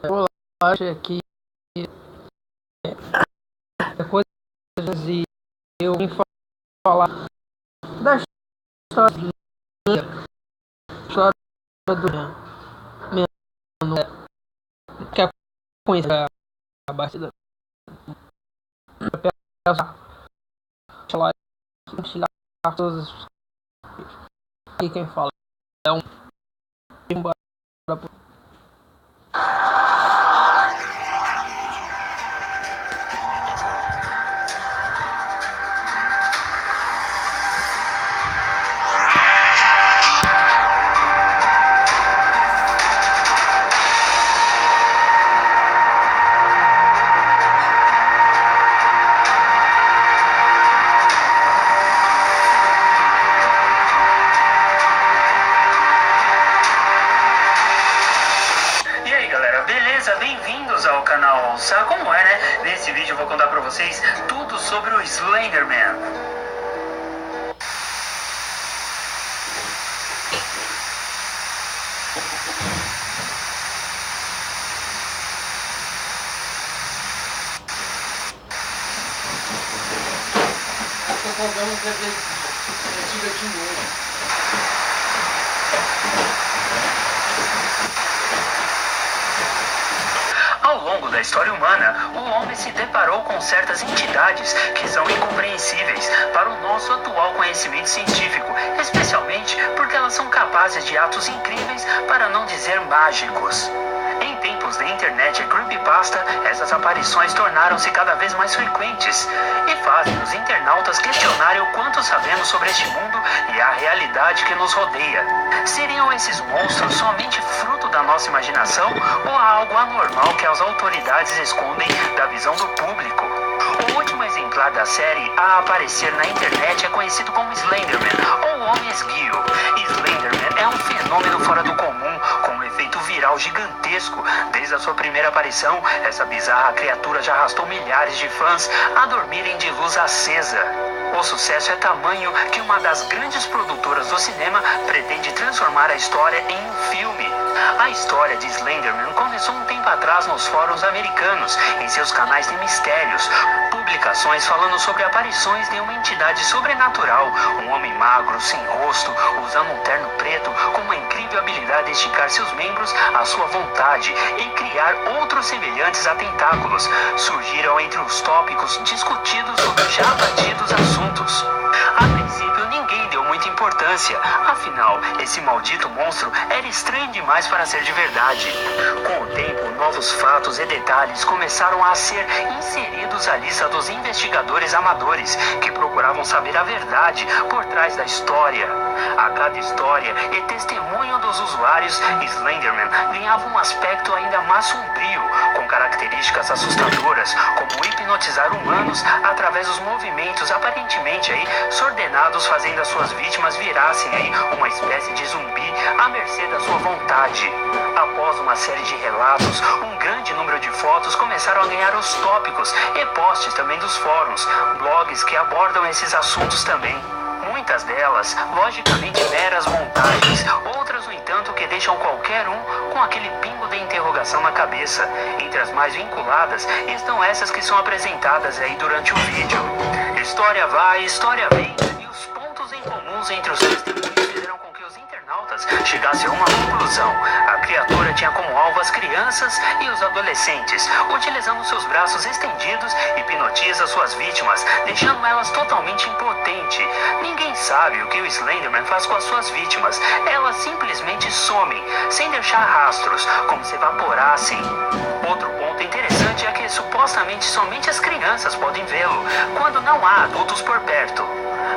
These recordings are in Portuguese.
Eu acho que é coisa de eu vim falar da história do menino que é conhecida a batida lá todos aqui quem fala é um Bem-vindos ao canal. Sabe como é, né? Nesse vídeo eu vou contar pra vocês tudo sobre o Slenderman. Ao longo da história humana, o homem se deparou com certas entidades que são incompreensíveis para o nosso atual conhecimento científico, especialmente porque elas são capazes de atos incríveis, para não dizer mágicos. Em tempos da internet e creepypasta, essas aparições tornaram-se cada vez mais frequentes e fazem os internautas questionarem o quanto sabemos sobre este mundo e a realidade que nos rodeia. Seriam esses monstros somente fruto da nossa imaginação ou há algo anormal que as autoridades escondem da visão do público? O último exemplar da série a aparecer na internet é conhecido como Slenderman ou Homem Esguio. Slenderman é um fenômeno fora do comum, com um efeito viral gigantesco. Desde a sua primeira aparição, essa bizarra criatura já arrastou milhares de fãs a dormirem de luz acesa. O sucesso é tamanho que uma das grandes produtoras do cinema pretende transformar a história em um filme. A história de Slenderman começou um tempo atrás nos fóruns americanos, em seus canais de mistérios, publicações falando sobre aparições de uma entidade sobrenatural, um homem magro, sem rosto, usando um terno preto, com uma incrível habilidade de esticar seus membros à sua vontade e criar outros semelhantes a tentáculos. Surgiram entre os tópicos discutidos sobre já batidos assuntos. A princípio, ninguém deu muita importância, afinal, esse maldito monstro era estranho demais para ser de verdade. Com o tempo, novos fatos e detalhes começaram a ser inseridos à lista dos investigadores amadores que procuravam saber a verdade por trás da história. A cada história e testemunho dos usuários, Slenderman ganhava um aspecto ainda mais sombrio, com características assustadoras, como hipnotizar humanos através dos movimentos aparentemente desordenados, fazendo as suas vítimas virassem uma espécie de zumbi à mercê da sua vontade. Após uma série de relatos, um grande número de fotos começaram a ganhar os tópicos e posts também dos fóruns, blogs que abordam esses assuntos também. Muitas delas, logicamente, meras montagens, outras, no entanto, que deixam qualquer um com aquele pingo de interrogação na cabeça. Entre as mais vinculadas estão essas que são apresentadas durante o vídeo. História vai, história vem, e os pontos em comuns entre os testemunhos fizeram com que os internautas chegassem a uma conclusão. A criatura tinha como alvo as crianças e os adolescentes, utilizando seus braços estendidos, hipnotiza suas vítimas, deixando elas totalmente impotentes. Ninguém sabe o que o Slenderman faz com as suas vítimas. Elas simplesmente somem, sem deixar rastros, como se evaporassem. Outro ponto interessante é que supostamente somente as crianças podem vê-lo, quando não há adultos por perto.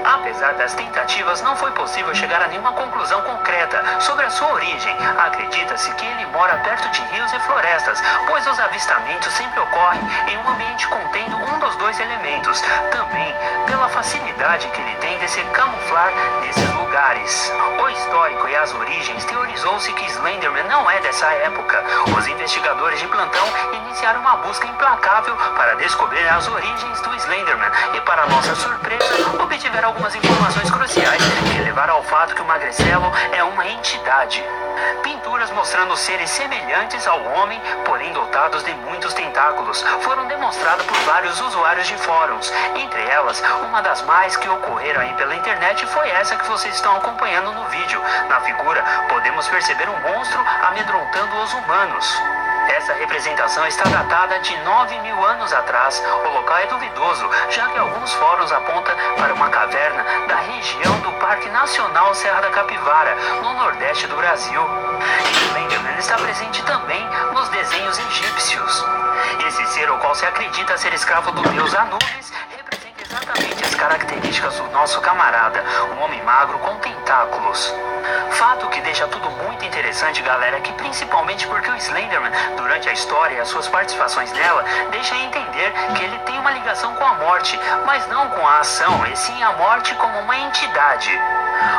Apesar das tentativas, não foi possível chegar a nenhuma conclusão concreta sobre a sua origem. Acredita-se que ele mora perto de rios e florestas, pois os avistamentos sempre ocorrem em um ambiente contendo um dos dois elementos. Também pela facilidade que ele tem de se camuflar nesses lugares. O histórico e as origens, teorizou-se que Slenderman não é dessa época. Os investigadores de plantão iniciaram uma busca implacável para descobrir as origens do Slenderman e, para nossa surpresa, obtiveram algumas informações cruciais que levaram ao fato que o Magricelo é uma entidade. Pinturas mostrando seres semelhantes ao homem, porém dotados de muitos tentáculos, foram demonstradas por vários usuários de fóruns. Entre elas, uma das mais que ocorreram aí pela internet foi essa que vocês estão acompanhando no vídeo. Na figura, podemos perceber um monstro amedrontando os humanos. Essa representação está datada de 9.000 anos atrás. O local é duvidoso, já que alguns fóruns apontam para uma caverna da região do Parque Nacional Serra da Capivara, no nordeste do Brasil. E Slenderman está presente também nos desenhos egípcios. Esse ser, o qual se acredita ser escravo do deus Anubis, representa exatamente as características do nosso camarada, um homem magro com tentáculos. Fato que deixa tudo muito interessante, galera, que principalmente porque o Slenderman, durante a história e as suas participações nela, deixa entender que ele tem uma ligação com a morte, mas não com a ação, e sim a morte como uma entidade.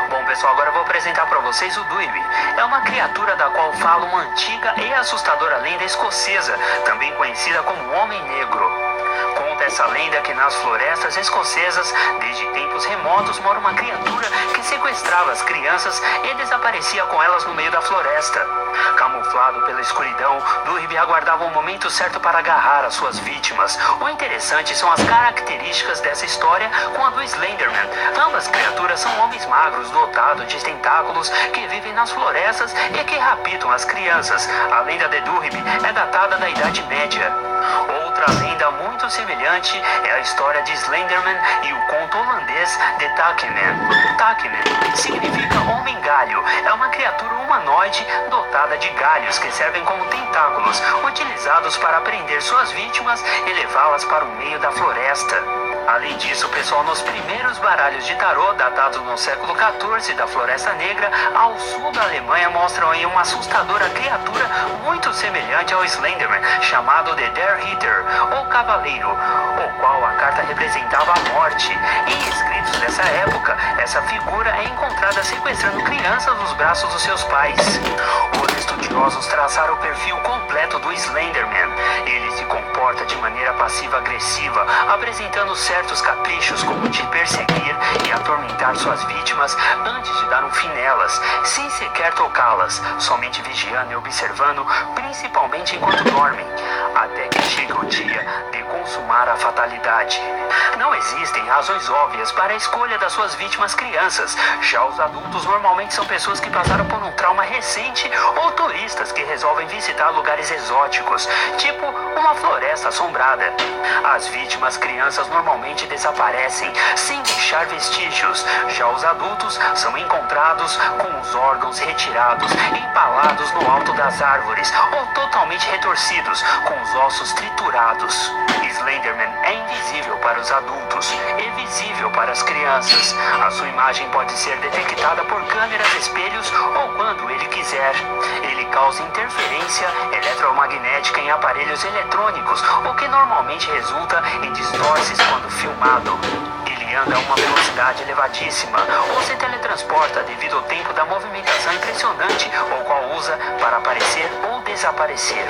Bom, pessoal, agora eu vou apresentar para vocês o Dweeby. É uma criatura da qual fala uma antiga e assustadora lenda escocesa, também conhecida como Homem Negro. Conta essa lenda que nas florestas escocesas, desde tempos remotos, mora uma criatura que sequestrava as crianças e desaparecia com elas no meio da floresta. Camuflado pela escuridão, Dweeby aguardava o momento certo para agarrar as suas vítimas. O interessante são as características dessa história com a do Slenderman. Ambas criaturas são homens magros dotados de tentáculos que vivem nas florestas e que raptam as crianças. A lenda de Dweeby é datada da Idade Média. Outra lenda muito semelhante é a história de Slenderman e o conto holandês de Tackman. Tackman significa homem-galho. É uma criatura humanoide dotada de galhos que servem como tentáculos, utilizados para prender suas vítimas e levá-las para o meio da floresta. Além disso, pessoal, nos primeiros baralhos de tarô, datados no século XIV da Floresta Negra, ao sul da Alemanha, mostram aí uma assustadora criatura muito semelhante ao Slenderman, chamado de Der Ritter, ou Cavaleiro, o qual a carta representava a morte. Em escritos dessa época, essa figura é encontrada sequestrando crianças nos braços dos seus pais. Os estudiosos traçaram o perfil completo do Slenderman. Ele se comporta de maneira passiva-agressiva, apresentando certos caprichos como de perseguir e atormentar suas vítimas antes de dar um fim nelas, sem sequer tocá-las, somente vigiando e observando, principalmente enquanto dormem, até que chega o dia de consumar a fatalidade. Não existem razões óbvias para a escolha das suas vítimas crianças. Já os adultos normalmente são pessoas que passaram por um trauma recente ou turistas que resolvem visitar lugares exóticos, tipo uma floresta assombrada. As vítimas crianças normalmente desaparecem sem deixar vestígios. Já os adultos são encontrados com os órgãos retirados, empalados no alto das árvores ou totalmente retorcidos, com os ossos triturados. Slenderman é invisível para os adultos e visível para as crianças. A sua imagem pode ser detectada por câmeras, espelhos ou quando ele quiser. Ele causa interferência eletromagnética em aparelhos eletrônicos, o que normalmente resulta em distorces quando filmado. Ele anda a uma velocidade elevadíssima ou se teletransporta devido ao tempo da movimentação impressionante, o qual usa para aparecer ou desaparecer.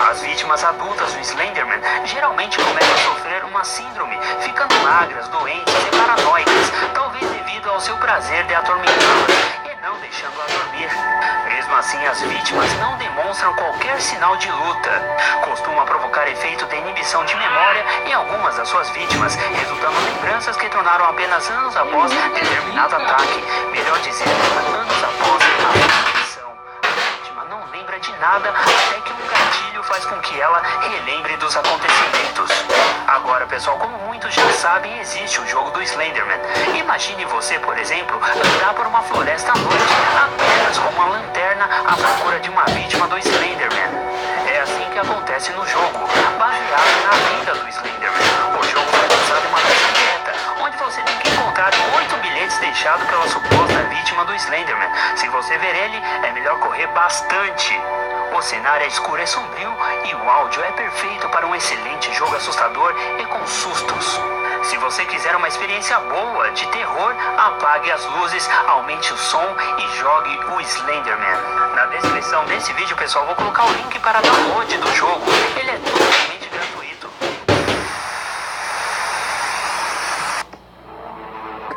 As vítimas adultas do Slenderman geralmente começam a sofrer uma síndrome, ficando magras, doentes e paranoicas, talvez devido ao seu prazer de atormentá-las e não deixando-a dormir. Mesmo assim, as vítimas não demonstram qualquer sinal de luta. Costuma provocar efeito de inibição de memória em algumas das suas vítimas, resultando em lembranças que tornaram apenas anos após determinado ataque. Melhor dizendo, anos após a inibição. A vítima não lembra de nada até que um gatilho faz com que ela relembre dos acontecimentos. Agora, pessoal, como muitos já sabem, existe o jogo do Slenderman. Imagine você, por exemplo, andar por uma floresta à noite apenas com uma lanterna à procura de uma vítima do Slenderman. É assim que acontece no jogo, baseado na vida do Slenderman. O jogo vai usar uma bicicleta, onde você tem que encontrar 8 bilhetes deixados pela suposta vítima do Slenderman. Se você ver ele, é melhor correr bastante. O cenário é escuro e sombrio e o áudio é perfeito para um excelente jogo assustador e com sustos. Se você quiser uma experiência boa de terror, apague as luzes, aumente o som e jogue o Slenderman. Na descrição desse vídeo, pessoal, vou colocar o link para download do jogo. Ele é totalmente gratuito.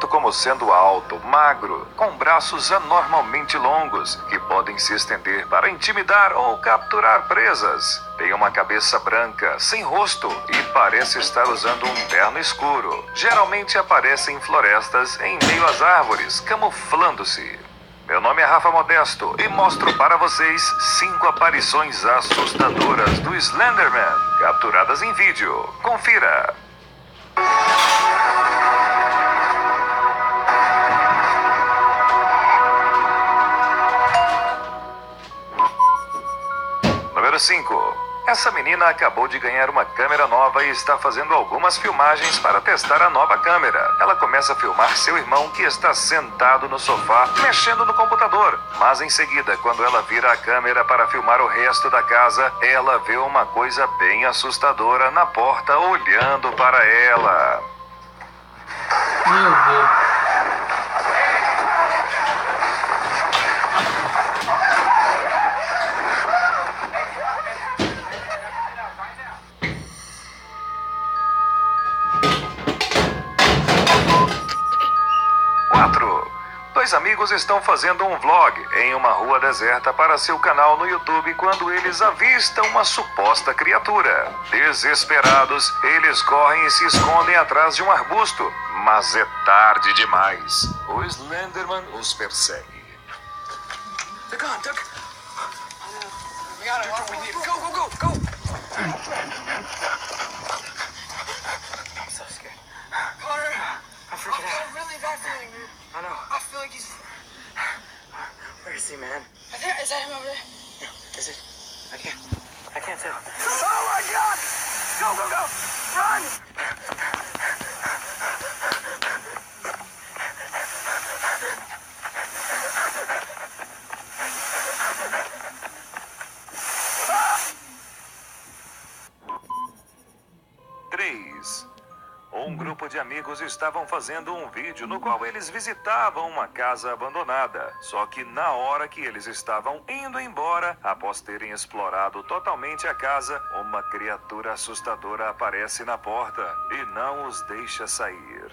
Como como sendo alto, magro, com braços anormalmente longos, que podem se estender para intimidar ou capturar presas. Tem uma cabeça branca, sem rosto, e parece estar usando um terno escuro. Geralmente aparece em florestas em meio às árvores, camuflando-se. Meu nome é Rafa Modesto e mostro para vocês 5 aparições assustadoras do Slenderman, capturadas em vídeo. Confira! Número 5. Essa menina acabou de ganhar uma câmera nova e está fazendo algumas filmagens para testar a nova câmera. Ela começa a filmar seu irmão, que está sentado no sofá, mexendo no computador. Mas em seguida, quando ela vira a câmera para filmar o resto da casa, ela vê uma coisa bem assustadora na porta olhando para ela. Meu Deus. Dois amigos estão fazendo um vlog em uma rua deserta para seu canal no YouTube quando eles avistam uma suposta criatura. Desesperados, eles correm e se escondem atrás de um arbusto, mas é tarde demais. O Slenderman os persegue. They're gone, Doug. We got it. We need to go, go, go, go. I'm so scared. Connor, I'm freaking out. I'm really bad feeling, dude. I know. I feel like he's. Where is he, man? Is that him over there? Yeah. Is it? I can't tell. Oh my God! Go, go, go! Run! Um grupo de amigos estavam fazendo um vídeo no qual eles visitavam uma casa abandonada. Só que na hora que eles estavam indo embora, após terem explorado totalmente a casa, uma criatura assustadora aparece na porta e não os deixa sair.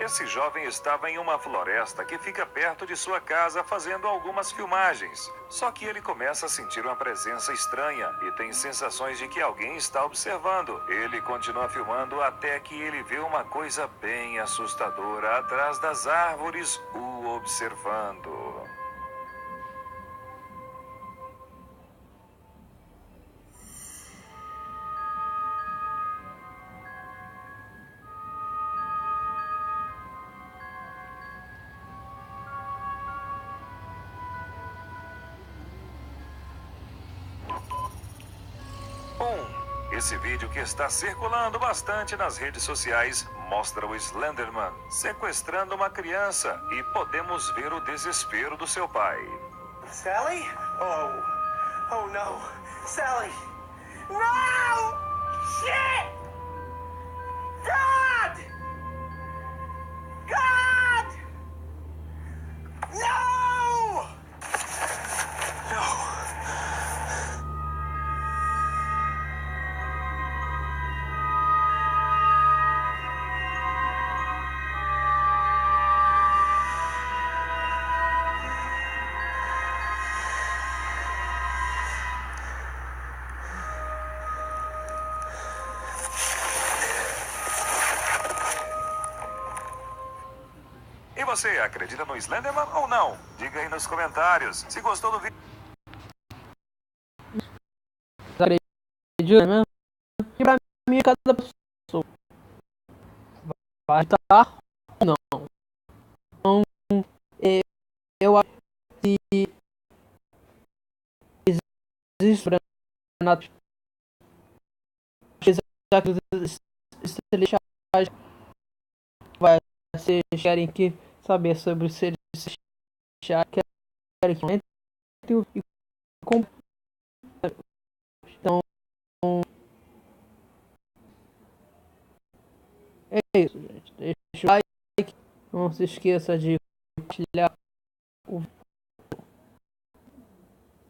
Esse jovem estava em uma floresta que fica perto de sua casa fazendo algumas filmagens. Só que ele começa a sentir uma presença estranha e tem sensações de que alguém está observando. Ele continua filmando até que ele vê uma coisa bem assustadora atrás das árvores o observando. Esse vídeo, que está circulando bastante nas redes sociais, mostra o Slenderman sequestrando uma criança e podemos ver o desespero do seu pai. Sally? Oh no. Sally! No! Shit! God! God! No! No! E você, acredita no Slenderman ou não? Diga aí nos comentários. Se gostou do vídeo... Acredita mesmo? E pra mim, cada pessoa vai estar ou não. Então, eu acho que existe sobrenatural. Vai ser, querem que saber sobre os seres querem que entre e então É isso, gente. Deixa o like. Não se esqueça de compartilhar o